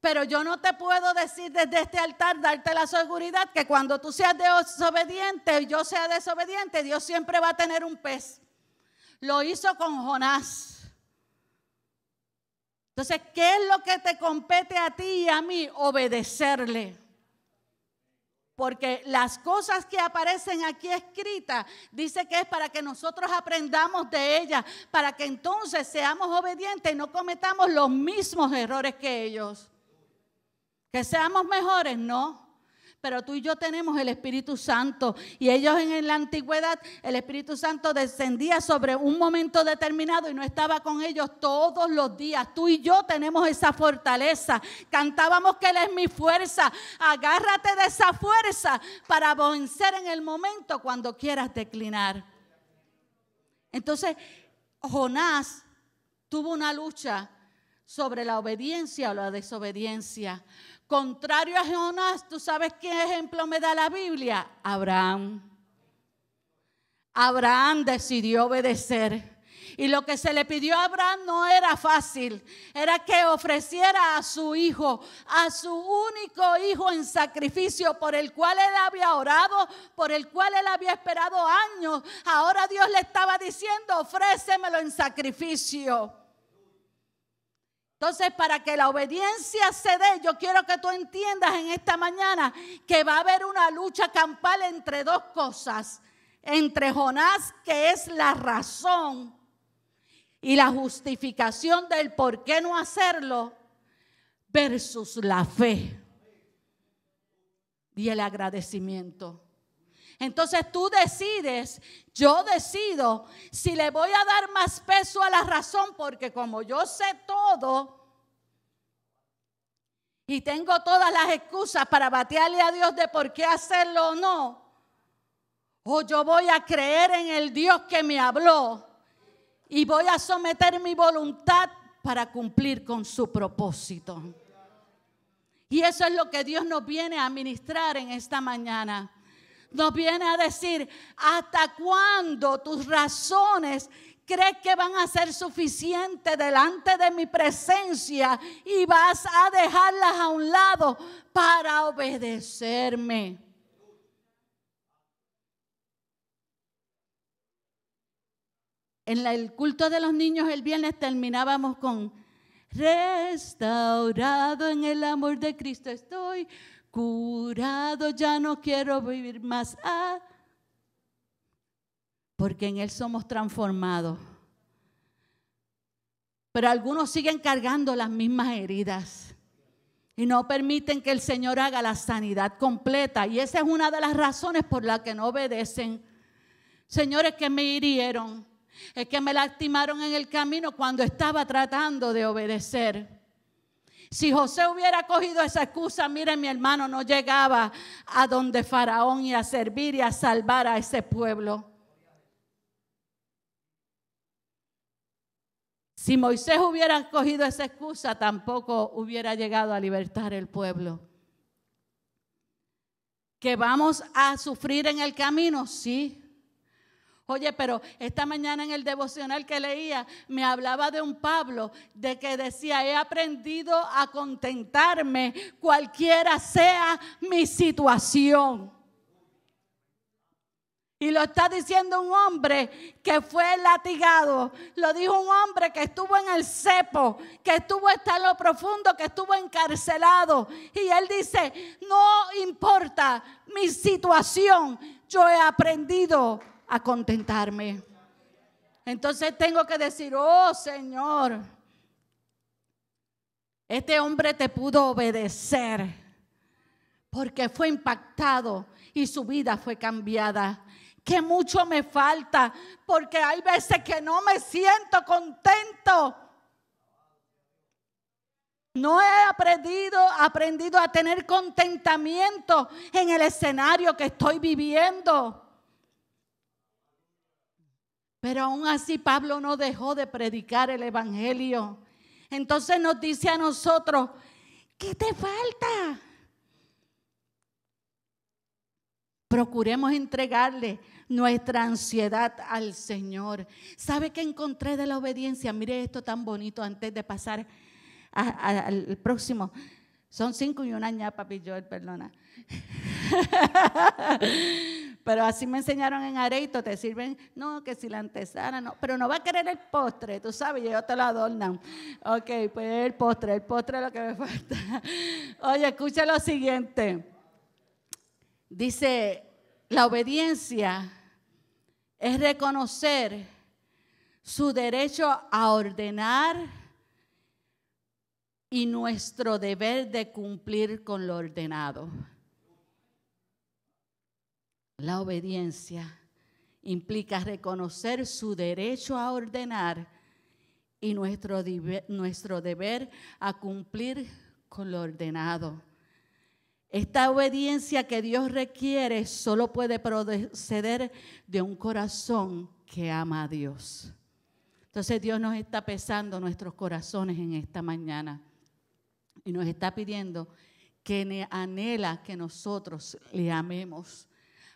S1: pero yo no te puedo decir desde este altar, darte la seguridad que cuando tú seas desobediente y yo sea desobediente, Dios siempre va a tener un pez. Lo hizo con Jonás. Entonces, ¿qué es lo que te compete a ti y a mí? Obedecerle. Porque las cosas que aparecen aquí escritas, dice que es para que nosotros aprendamos de ellas, para que entonces seamos obedientes y no cometamos los mismos errores que ellos. Que seamos mejores, no. Pero tú y yo tenemos el Espíritu Santo y ellos en la antigüedad, el Espíritu Santo descendía sobre un momento determinado y no estaba con ellos todos los días. Tú y yo tenemos esa fortaleza. Cantábamos que Él es mi fuerza. Agárrate de esa fuerza para vencer en el momento cuando quieras declinar. Entonces, Jonás tuvo una lucha sobre la obediencia o la desobediencia. Contrario a Jonás, ¿tú sabes qué ejemplo me da la Biblia? Abraham. Abraham decidió obedecer. Y lo que se le pidió a Abraham no era fácil. Era que ofreciera a su hijo, a su único hijo en sacrificio por el cual él había orado, por el cual él había esperado años. Ahora Dios le estaba diciendo, ofrécemelo en sacrificio. Entonces, para que la obediencia se dé, yo quiero que tú entiendas en esta mañana que va a haber una lucha campal entre dos cosas. Entre Jonás, que es la razón y la justificación del por qué no hacerlo, versus la fe y el agradecimiento. Entonces tú decides, yo decido si le voy a dar más peso a la razón, porque como yo sé todo y tengo todas las excusas para batearle a Dios de por qué hacerlo o no, o yo voy a creer en el Dios que me habló y voy a someter mi voluntad para cumplir con su propósito. Y eso es lo que Dios nos viene a ministrar en esta mañana. Nos viene a decir, ¿hasta cuándo tus razones crees que van a ser suficientes delante de mi presencia y vas a dejarlas a un lado para obedecerme? En el culto de los niños el viernes terminábamos con restaurado en el amor de Cristo estoy. Curado, ya no quiero vivir más. Porque en Él somos transformados. Pero algunos siguen cargando las mismas heridas y no permiten que el Señor haga la sanidad completa. Y esa es una de las razones por las que no obedecen. Señores, que me hirieron, es que me lastimaron en el camino cuando estaba tratando de obedecer. Si José hubiera cogido esa excusa, miren, mi hermano, no llegaba a donde Faraón y a servir y a salvar a ese pueblo. Si Moisés hubiera cogido esa excusa, tampoco hubiera llegado a libertar el pueblo. ¿Que vamos a sufrir en el camino? Sí. Oye, pero esta mañana en el devocional que leía me hablaba de un Pablo de que decía, he aprendido a contentarme cualquiera sea mi situación. Y lo está diciendo un hombre que fue latigado. Lo dijo un hombre que estuvo en el cepo, que estuvo hasta en lo profundo, que estuvo encarcelado. Y él dice, no importa mi situación, yo he aprendido a contentarme. Entonces tengo que decir, oh Señor, este hombre te pudo obedecer porque fue impactado y su vida fue cambiada. Que mucho me falta, porque hay veces que no me siento contento. No he aprendido a tener contentamiento en el escenario que estoy viviendo. Pero aún así Pablo no dejó de predicar el evangelio. Entonces nos dice a nosotros, ¿qué te falta? Procuremos entregarle nuestra ansiedad al Señor. ¿Sabe qué encontré de la obediencia? Mire esto tan bonito antes de pasar al próximo. Son 5 y 1 ñapa, papi Joel, perdona. Pero así me enseñaron en Areito, te sirven, no, que si la antesana, no, pero no va a querer el postre, tú sabes, ellos te lo adornan. Ok, pues el postre es lo que me falta. Oye, escucha lo siguiente. Dice, la obediencia es reconocer su derecho a ordenar y nuestro deber de cumplir con lo ordenado. La obediencia implica reconocer su derecho a ordenar y nuestro deber a cumplir con lo ordenado. Esta obediencia que Dios requiere solo puede proceder de un corazón que ama a Dios. Entonces Dios nos está pesando nuestros corazones en esta mañana y nos está pidiendo que anhela que nosotros le amemos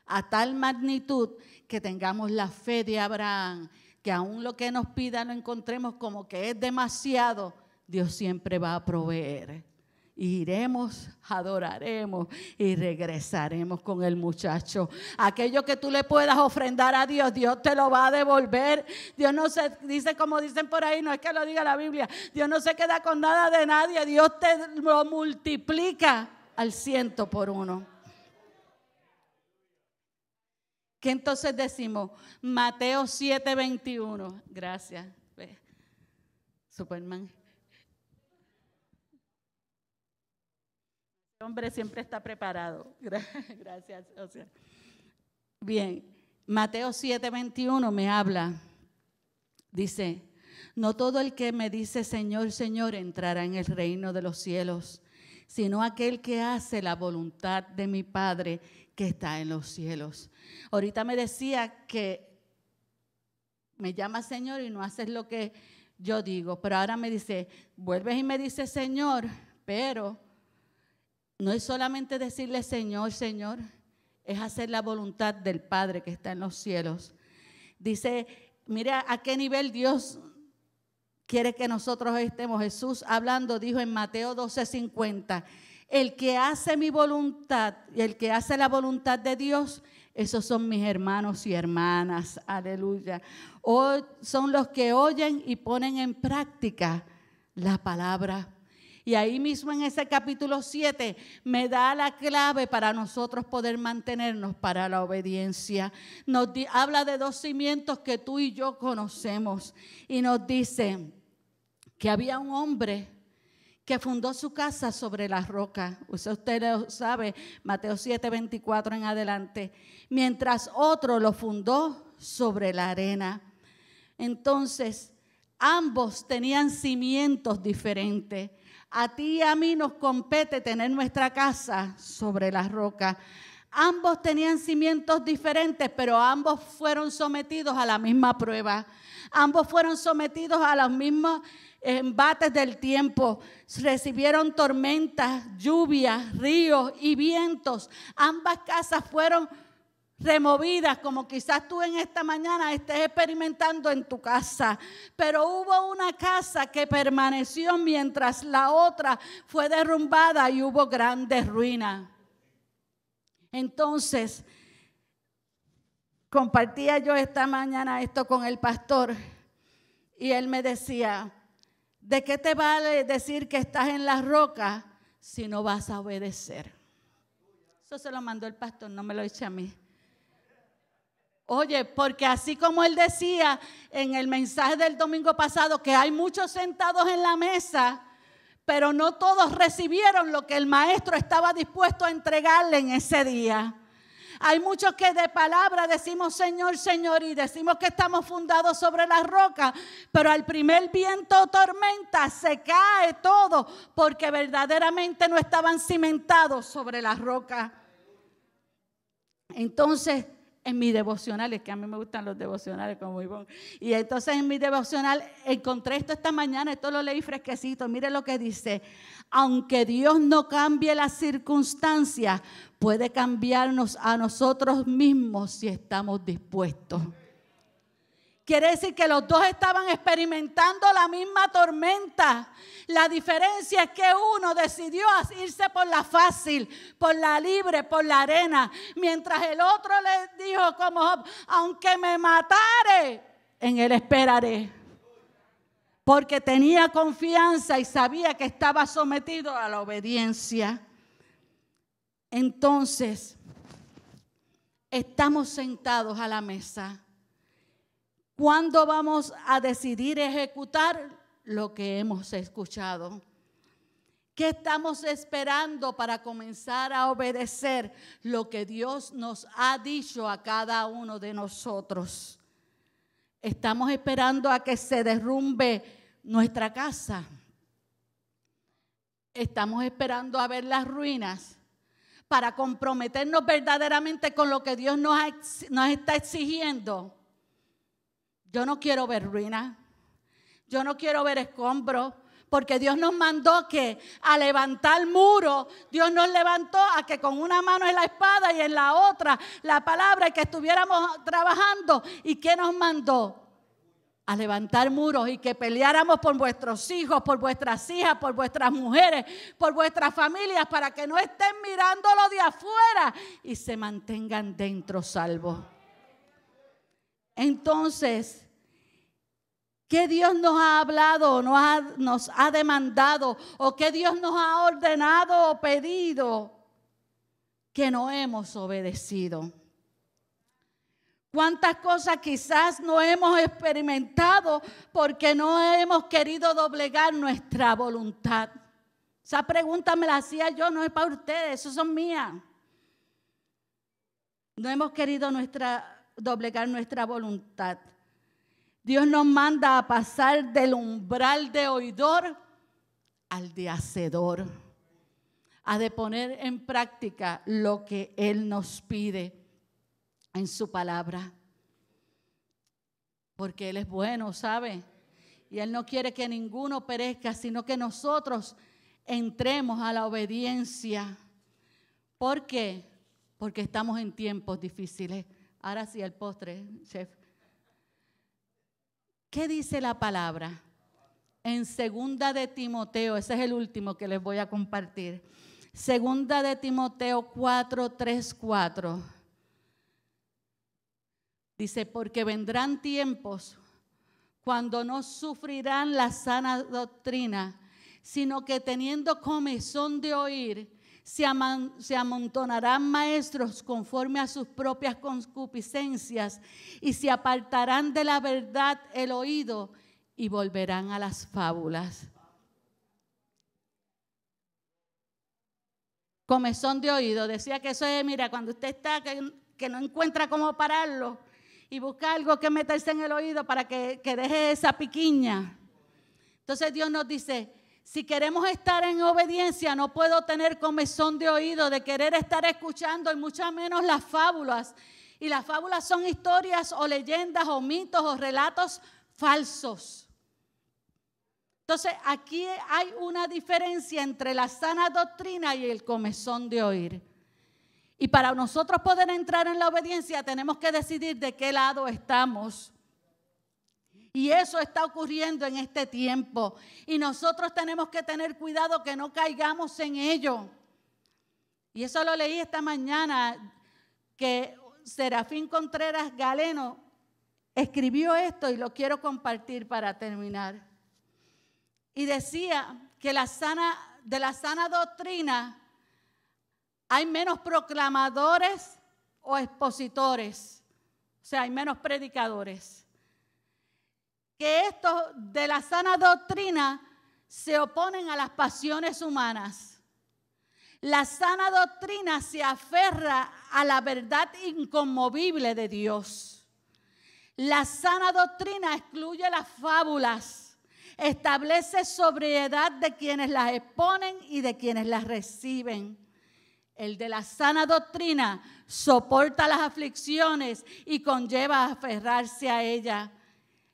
S1: a tal magnitud que tengamos la fe de Abraham, que aún lo que nos pida lo encontremos como que es demasiado, Dios siempre va a proveer. Iremos, adoraremos y regresaremos con el muchacho. Aquello que tú le puedas ofrendar a Dios, Dios te lo va a devolver. Dios no se dice como dicen por ahí, no es que lo diga la Biblia, Dios no se queda con nada de nadie, Dios te lo multiplica al 100 por 1. ¿Qué entonces decimos? Mateo 7:21. Gracias. Superman. El hombre siempre está preparado. Gracias, Oscar. Bien, Mateo 7:21 me habla. Dice, no todo el que me dice Señor, Señor entrará en el reino de los cielos, sino aquel que hace la voluntad de mi Padre que está en los cielos. Ahorita me decía que me llama Señor y no haces lo que yo digo, pero ahora me dice, vuelves y me dices Señor, pero no es solamente decirle Señor, Señor, es hacer la voluntad del Padre que está en los cielos. Dice, mira a qué nivel Dios quiere que nosotros estemos. Jesús hablando dijo en Mateo 12:50, el que hace mi voluntad y el que hace la voluntad de Dios, esos son mis hermanos y hermanas, aleluya. O son los que oyen y ponen en práctica la palabra. Y ahí mismo en ese capítulo 7 me da la clave para nosotros poder mantenernos para la obediencia. Habla de 2 cimientos que tú y yo conocemos. Y nos dice que había un hombre que fundó su casa sobre la roca. Usted lo sabe, Mateo 7:24 en adelante. Mientras otro lo fundó sobre la arena. Entonces, ambos tenían cimientos diferentes. A ti y a mí nos compete tener nuestra casa sobre la roca. Ambos tenían cimientos diferentes, pero ambos fueron sometidos a la misma prueba. Ambos fueron sometidos a los mismos embates del tiempo. Recibieron tormentas, lluvias, ríos y vientos. Ambas casas fueron removidas, como quizás tú en esta mañana estés experimentando en tu casa. Pero hubo una casa que permaneció mientras la otra fue derrumbada y hubo grandes ruinas. Entonces, compartía yo esta mañana esto con el pastor y él me decía, ¿de qué te vale decir que estás en la roca si no vas a obedecer? Eso se lo mandó el pastor, no me lo eche a mí. Oye, porque así como él decía en el mensaje del domingo pasado que hay muchos sentados en la mesa, pero no todos recibieron lo que el maestro estaba dispuesto a entregarle en ese día. Hay muchos que de palabra decimos Señor, Señor, y decimos que estamos fundados sobre la roca, pero al primer viento o tormenta se cae todo porque verdaderamente no estaban cimentados sobre la roca. Entonces, en mi devocional, es que a mí me gustan los devocionales como Ivonne, y entonces en mi devocional encontré esto esta mañana, esto lo leí fresquecito, mire lo que dice: aunque Dios no cambie las circunstancias, puede cambiarnos a nosotros mismos si estamos dispuestos. Quiere decir que los dos estaban experimentando la misma tormenta. La diferencia es que uno decidió irse por la fácil, por la libre, por la arena. Mientras el otro le dijo como Job, aunque me matare, en él esperaré. Porque tenía confianza y sabía que estaba sometido a la obediencia. Entonces, estamos sentados a la mesa. ¿Cuándo vamos a decidir ejecutar lo que hemos escuchado? ¿Qué estamos esperando para comenzar a obedecer lo que Dios nos ha dicho a cada uno de nosotros? ¿Estamos esperando a que se derrumbe nuestra casa? ¿Estamos esperando a ver las ruinas para comprometernos verdaderamente con lo que Dios nos está exigiendo? Yo no quiero ver ruinas, yo no quiero ver escombros, porque Dios nos mandó que a levantar muros, Dios nos levantó a que con una mano en la espada y en la otra la palabra, y que estuviéramos trabajando. ¿Y qué nos mandó? A levantar muros y que peleáramos por vuestros hijos, por vuestras hijas, por vuestras mujeres, por vuestras familias, para que no estén mirándolo de afuera y se mantengan dentro salvos. Entonces, ¿qué Dios nos ha hablado, nos ha demandado, o qué Dios nos ha ordenado o pedido que no hemos obedecido? ¿Cuántas cosas quizás no hemos experimentado porque no hemos querido doblegar nuestra voluntad? Esa pregunta me la hacía yo, no es para ustedes, esas son mías. No hemos querido doblegar nuestra voluntad. Dios nos manda a pasar del umbral de oidor al de hacedor, a de poner en práctica lo que Él nos pide en su palabra. Porque Él es bueno, ¿sabe? Y Él no quiere que ninguno perezca, sino que nosotros entremos a la obediencia. ¿Por qué? Porque estamos en tiempos difíciles. Ahora sí, el postre, chef. ¿Qué dice la palabra? En 2 de Timoteo, ese es el último que les voy a compartir. 2 de Timoteo 4, 3, 4. Dice, porque vendrán tiempos cuando no sufrirán la sana doctrina, sino que teniendo comezón de oír, se amontonarán maestros conforme a sus propias concupiscencias y se apartarán de la verdad el oído y volverán a las fábulas. Comezón de oído, decía que eso es, mira, cuando usted está que no encuentra cómo pararlo y busca algo que meterse en el oído para que deje esa piquiña. Entonces Dios nos dice, si queremos estar en obediencia, no puedo tener comezón de oído, de querer estar escuchando, y mucho menos las fábulas. Y las fábulas son historias o leyendas o mitos o relatos falsos. Entonces, aquí hay una diferencia entre la sana doctrina y el comezón de oír. Y para nosotros poder entrar en la obediencia, tenemos que decidir de qué lado estamos. Y eso está ocurriendo en este tiempo. Y nosotros tenemos que tener cuidado que no caigamos en ello. Y eso lo leí esta mañana, que Serafín Contreras Galeno escribió esto y lo quiero compartir para terminar. Y decía que de la sana doctrina hay menos proclamadores o expositores, o sea, hay menos predicadores. Que estos de la sana doctrina se oponen a las pasiones humanas. La sana doctrina se aferra a la verdad inconmovible de Dios. La sana doctrina excluye las fábulas, establece sobriedad de quienes las exponen y de quienes las reciben. El de la sana doctrina soporta las aflicciones y conlleva a aferrarse a ella.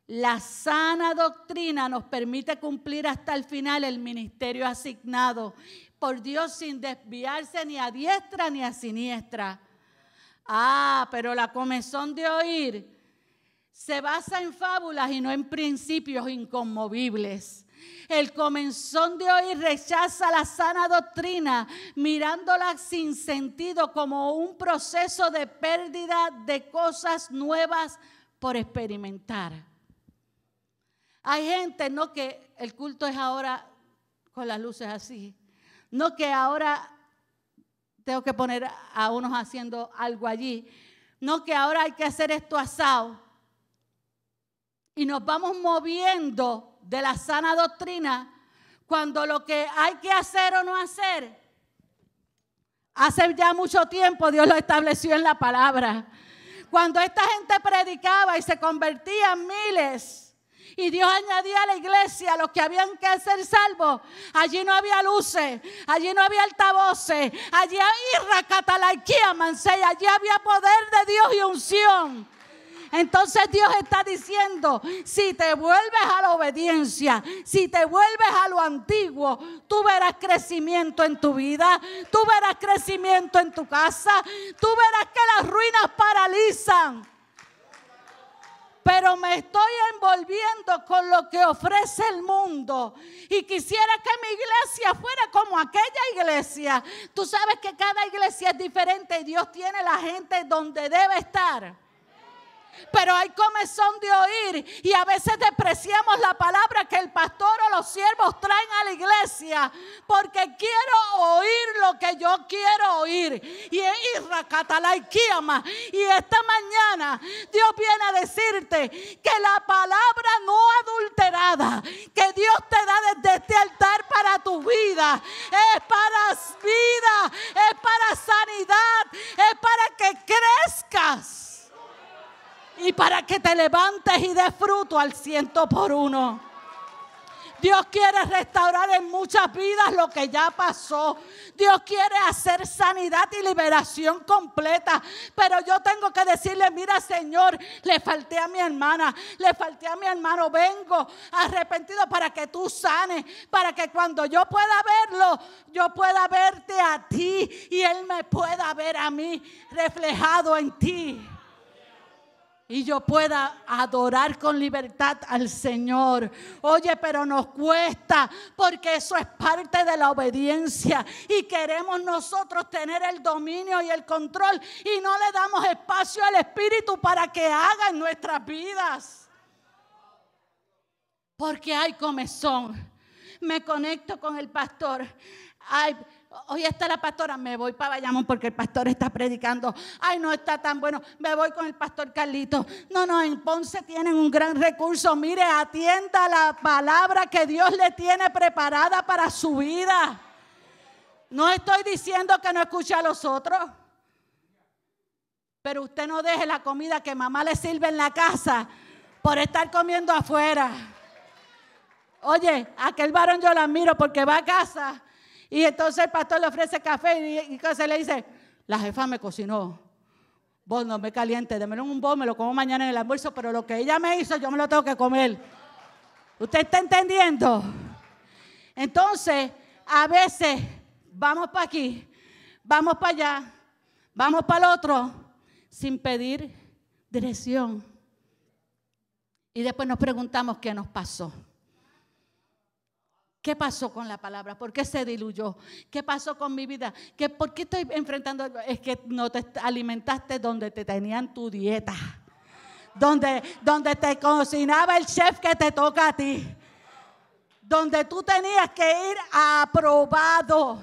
S1: La sana doctrina nos permite cumplir hasta el final el ministerio asignado por Dios sin desviarse ni a diestra ni a siniestra. Pero la comezón de oír se basa en fábulas y no en principios inconmovibles. El comezón de oír rechaza la sana doctrina, mirándola sin sentido como un proceso de pérdida de cosas nuevas por experimentar. Hay gente, no que el culto es ahora con las luces así, no que ahora tengo que poner a unos haciendo algo allí, no que ahora hay que hacer esto asado. Y nos vamos moviendo de la sana doctrina cuando lo que hay que hacer o no hacer, hace ya mucho tiempo Dios lo estableció en la palabra. Cuando esta gente predicaba y se convertían miles, y Dios añadía a la iglesia a los que habían que ser salvos, allí no había luces, allí no había altavoces, allí allí había poder de Dios y unción. Entonces Dios está diciendo, si te vuelves a la obediencia, si te vuelves a lo antiguo, tú verás crecimiento en tu vida, tú verás crecimiento en tu casa, tú verás que las ruinas paralizan. Pero me estoy envolviendo con lo que ofrece el mundo y quisiera que mi iglesia fuera como aquella iglesia. Tú sabes que cada iglesia es diferente y Dios tiene la gente donde debe estar. Pero hay comezón de oír y a veces despreciamos la palabra que el pastor o los siervos traen a la iglesia porque quiero oír lo que yo quiero oír. Y esta mañana Dios viene a decirte que la palabra no adulterada que Dios te da desde este altar para tu vida es para vida, es para sanidad, es para que crezcas. Y para que te levantes y des fruto al 100%. Dios quiere restaurar en muchas vidas lo que ya pasó. Dios quiere hacer sanidad y liberación completa. Pero yo tengo que decirle, mira Señor, le falté a mi hermana, le falté a mi hermano. Vengo arrepentido para que tú sanes, para que cuando yo pueda verlo, yo pueda verte a ti y Él me pueda ver a mí reflejado en ti. Y yo pueda adorar con libertad al Señor. Oye, pero nos cuesta porque eso es parte de la obediencia. Y queremos nosotros tener el dominio y el control. Y no le damos espacio al Espíritu para que haga en nuestras vidas. Porque hay comezón. Me conecto con el pastor. Hoy está la pastora, me voy para Bayamón porque el pastor está predicando. Ay, no está tan bueno, me voy con el pastor Carlito. No, en Ponce tienen un gran recurso. Mire, atienda la palabra que Dios le tiene preparada para su vida. No estoy diciendo que no escuche a los otros. Pero usted no deje la comida que mamá le sirve en la casa por estar comiendo afuera. Oye, aquel varón yo lo admiro porque va a casa. Y entonces el pastor le ofrece café y se le dice, la jefa me cocinó. Vos no me caliente, démelo en un bol, me lo como mañana en el almuerzo, pero lo que ella me hizo yo me lo tengo que comer. ¿Usted está entendiendo? Entonces, a veces vamos para aquí, vamos para allá, vamos para el otro, sin pedir dirección. Y después nos preguntamos qué nos pasó. ¿Qué pasó con la palabra? ¿Por qué se diluyó? ¿Qué pasó con mi vida? ¿Por qué estoy enfrentando? Es que no te alimentaste donde te tenían tu dieta. Donde te cocinaba el chef que te toca a ti. Donde tú tenías que ir aprobado.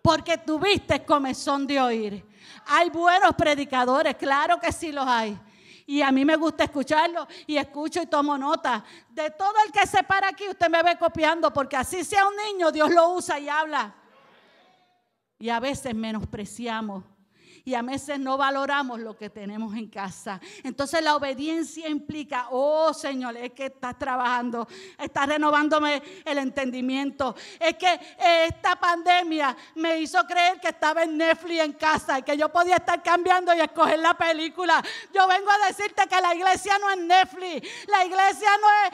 S1: Porque tuviste comezón de oír. Hay buenos predicadores, claro que sí los hay. Y a mí me gusta escucharlo y escucho y tomo nota. De todo el que se para aquí, usted me ve copiando, porque así sea un niño, Dios lo usa y habla. Y a veces menospreciamos. Y a veces no valoramos lo que tenemos en casa. Entonces la obediencia implica, oh Señor, es que estás trabajando, estás renovándome el entendimiento. Es que esta pandemia me hizo creer que estaba en Netflix en casa y que yo podía estar cambiando y escoger la película. Yo vengo a decirte que la iglesia no es Netflix, la iglesia no es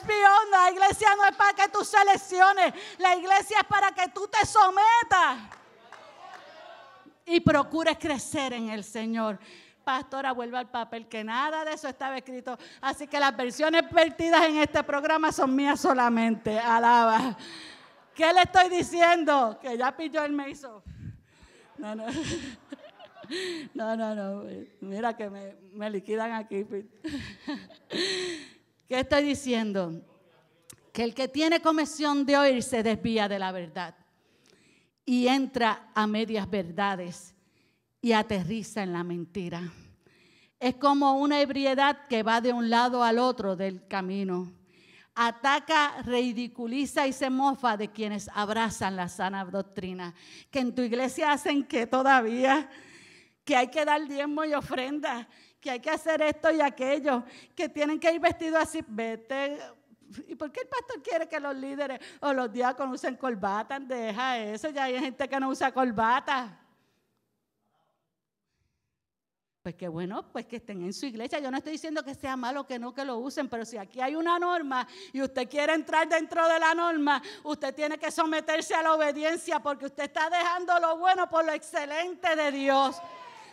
S1: HBO, la iglesia no es para que tú selecciones, la iglesia es para que tú te sometas. Y procures crecer en el Señor. Pastora, vuelva al papel, que nada de eso estaba escrito. Así que las versiones vertidas en este programa son mías solamente. Alaba. ¿Qué le estoy diciendo? Que ya pilló el meizo. No. No. Mira que me liquidan aquí. ¿Qué estoy diciendo? Que el que tiene comezón de oír se desvía de la verdad. Y entra a medias verdades y aterriza en la mentira. Es como una ebriedad que va de un lado al otro del camino. Ataca, ridiculiza y se mofa de quienes abrazan la sana doctrina. Que en tu iglesia hacen que todavía, que hay que dar diezmo y ofrenda, que hay que hacer esto y aquello, que tienen que ir vestidos así. Vete. ¿Y por qué el pastor quiere que los líderes o los diáconos usen corbata? Deja eso, ya hay gente que no usa corbata. Pues qué bueno, pues que estén en su iglesia. Yo no estoy diciendo que sea malo que no que lo usen, pero si aquí hay una norma y usted quiere entrar dentro de la norma, usted tiene que someterse a la obediencia porque usted está dejando lo bueno por lo excelente de Dios.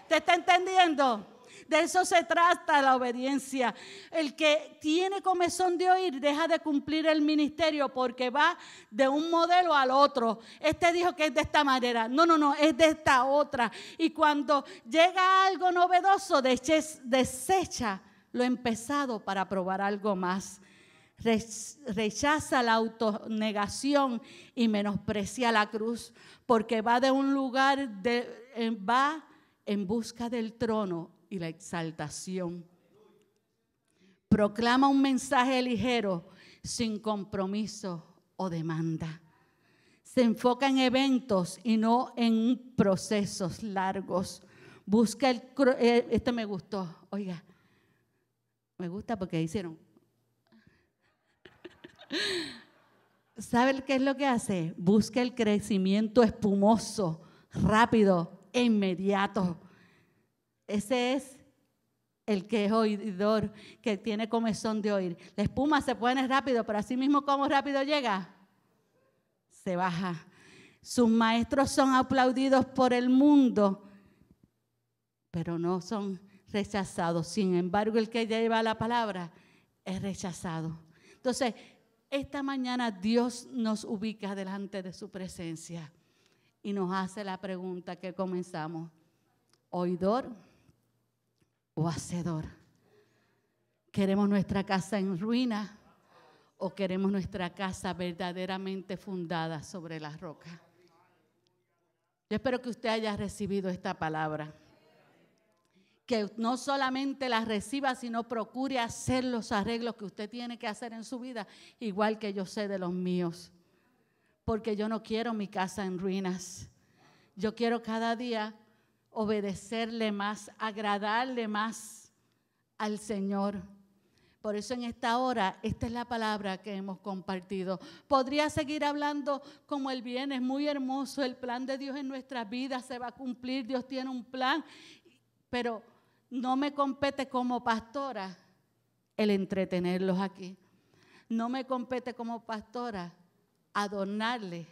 S1: ¿Usted está entendiendo? De eso se trata la obediencia. El que tiene comezón de oír deja de cumplir el ministerio porque va de un modelo al otro. Este dijo que es de esta manera. No, es de esta otra. Y cuando llega algo novedoso, desecha lo empezado para probar algo más. Rechaza la autonegación y menosprecia la cruz porque va de un lugar, va en busca del trono y la exaltación. Proclama un mensaje ligero, sin compromiso o demanda. Se enfoca en eventos y no en procesos largos. Busca este me gustó, oiga, me gusta porque hicieron. ¿Sabe qué es lo que hace? Busca el crecimiento espumoso, rápido e inmediato. Ese es el que es oidor, que tiene comezón de oír. La espuma se pone rápido, pero así mismo, ¿cómo rápido llega? Se baja. Sus maestros son aplaudidos por el mundo, pero no son rechazados. Sin embargo, el que lleva la palabra es rechazado. Entonces, esta mañana Dios nos ubica delante de su presencia y nos hace la pregunta que comenzamos. ¿Oidor o hacedor? ¿Queremos nuestra casa en ruina o queremos nuestra casa verdaderamente fundada sobre la roca? Yo espero que usted haya recibido esta palabra. Que no solamente la reciba, sino procure hacer los arreglos que usted tiene que hacer en su vida, igual que yo sé de los míos. Porque yo no quiero mi casa en ruinas. Yo quiero cada día obedecerle más, agradarle más al Señor. Por eso en esta hora, esta es la palabra que hemos compartido. Podría seguir hablando como el bien, es muy hermoso, el plan de Dios en nuestras vidas se va a cumplir, Dios tiene un plan, pero no me compete como pastora el entretenerlos aquí. No me compete como pastora adornarles.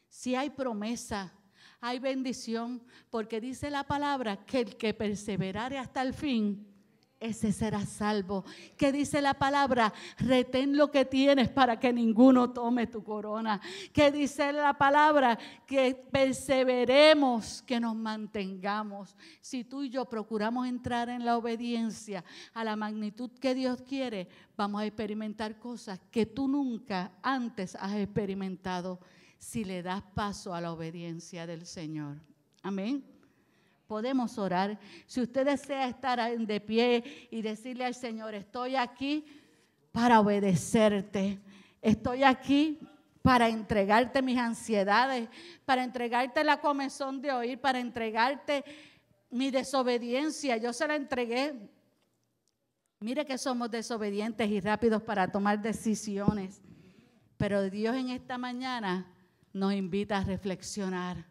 S1: Si hay promesa, hay bendición, porque dice la palabra que el que perseverare hasta el fin, ese será salvo. ¿Qué dice la palabra? Retén lo que tienes para que ninguno tome tu corona. ¿Qué dice la palabra? Que perseveremos, que nos mantengamos. Si tú y yo procuramos entrar en la obediencia a la magnitud que Dios quiere, vamos a experimentar cosas que tú nunca antes has experimentado si le das paso a la obediencia del Señor. Amén. Podemos orar. Si usted desea estar de pie y decirle al Señor, estoy aquí para obedecerte. Estoy aquí para entregarte mis ansiedades, para entregarte la comezón de oír, para entregarte mi desobediencia. Yo se la entregué. Mire que somos desobedientes y rápidos para tomar decisiones. Pero Dios en esta mañana nos invita a reflexionar.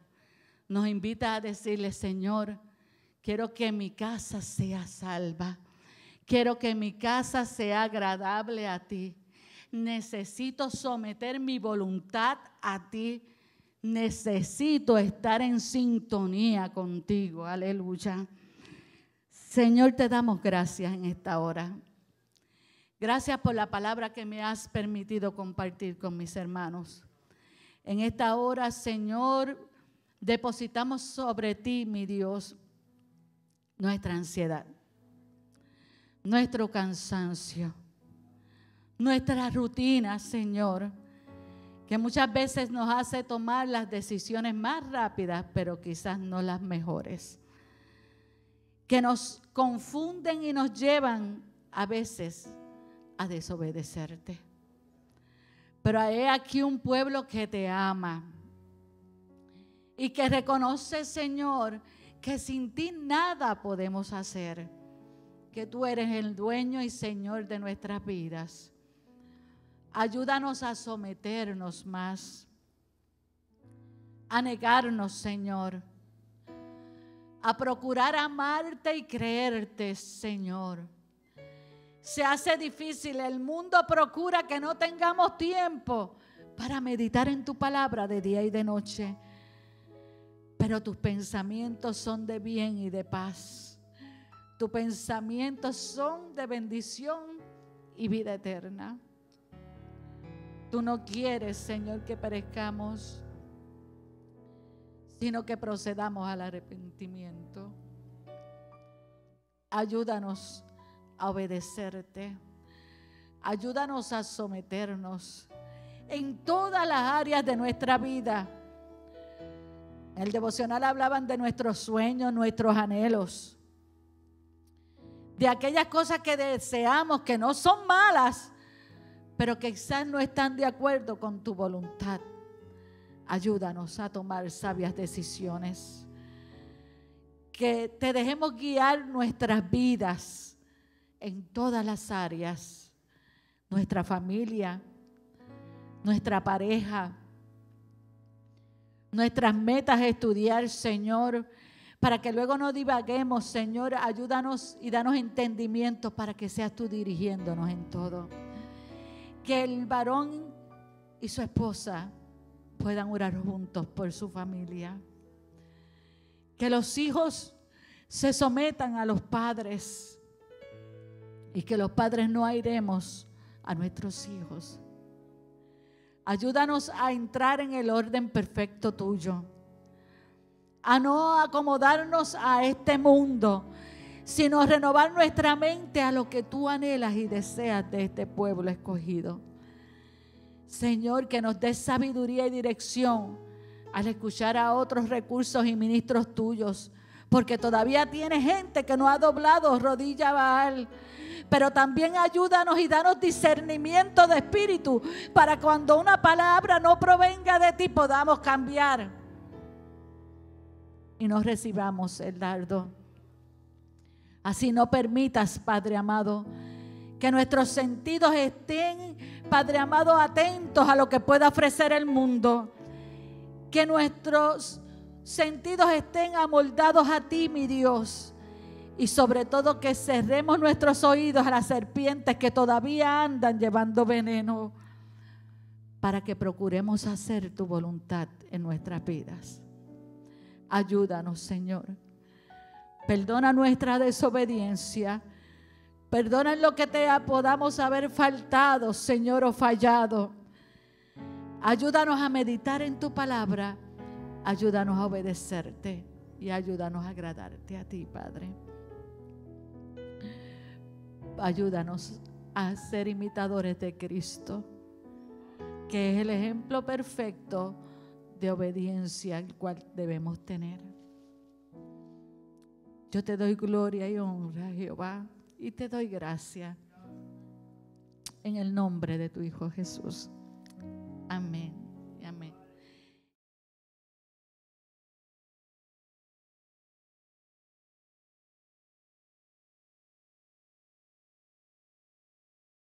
S1: Nos invita a decirle, Señor, quiero que mi casa sea salva. Quiero que mi casa sea agradable a ti. Necesito someter mi voluntad a ti. Necesito estar en sintonía contigo. Aleluya. Señor, te damos gracias en esta hora. Gracias por la palabra que me has permitido compartir con mis hermanos. En esta hora, Señor, depositamos sobre ti, mi Dios, nuestra ansiedad, nuestro cansancio, nuestra rutina, Señor, que muchas veces nos hace tomar las decisiones más rápidas, pero quizás no las mejores, que nos confunden y nos llevan a veces a desobedecerte. Pero hay aquí un pueblo que te ama y que reconoce, Señor, que sin ti nada podemos hacer, que tú eres el dueño y Señor de nuestras vidas. Ayúdanos a someternos más, a negarnos, Señor, a procurar amarte y creerte, Señor. Se hace difícil, el mundo procura que no tengamos tiempo para meditar en tu palabra de día y de noche. Pero tus pensamientos son de bien y de paz. Tus pensamientos son de bendición y vida eterna. Tú no quieres, Señor, que perezcamos, sino que procedamos al arrepentimiento. Ayúdanos a obedecerte. Ayúdanos a someternos en todas las áreas de nuestra vida. En el devocional hablaban de nuestros sueños, nuestros anhelos, de aquellas cosas que deseamos que no son malas, pero que quizás no están de acuerdo con tu voluntad. Ayúdanos a tomar sabias decisiones, que te dejemos guiar nuestras vidas en todas las áreas, nuestra familia, nuestra pareja, nuestras metas estudiar, Señor, para que luego no divaguemos, Señor. Ayúdanos y danos entendimiento para que seas tú dirigiéndonos en todo. Que el varón y su esposa puedan orar juntos por su familia. Que los hijos se sometan a los padres y que los padres no airemos a nuestros hijos. Ayúdanos a entrar en el orden perfecto tuyo, a no acomodarnos a este mundo, sino renovar nuestra mente a lo que tú anhelas y deseas de este pueblo escogido. Señor, que nos des sabiduría y dirección al escuchar a otros recursos y ministros tuyos, porque todavía tiene gente que no ha doblado rodilla a Baal. Pero también ayúdanos y danos discernimiento de espíritu para cuando una palabra no provenga de ti podamos cambiar y no recibamos el dardo. Así no permitas, Padre amado, que nuestros sentidos estén, Padre amado, atentos a lo que pueda ofrecer el mundo. Que nuestros sentidos estén amoldados a ti, mi Dios. Y sobre todo que cerremos nuestros oídos a las serpientes que todavía andan llevando veneno, para que procuremos hacer tu voluntad en nuestras vidas. Ayúdanos, Señor. Perdona nuestra desobediencia.
S2: Perdona en lo que te podamos haber faltado, Señor, o fallado. Ayúdanos a meditar en tu palabra. Ayúdanos a obedecerte y ayúdanos a agradarte a ti, Padre. Ayúdanos a ser imitadores de Cristo, que es el ejemplo perfecto de obediencia el cual debemos tener. Yo te doy gloria y honra, Jehová, y te doy gracias en el nombre de tu Hijo Jesús. Amén.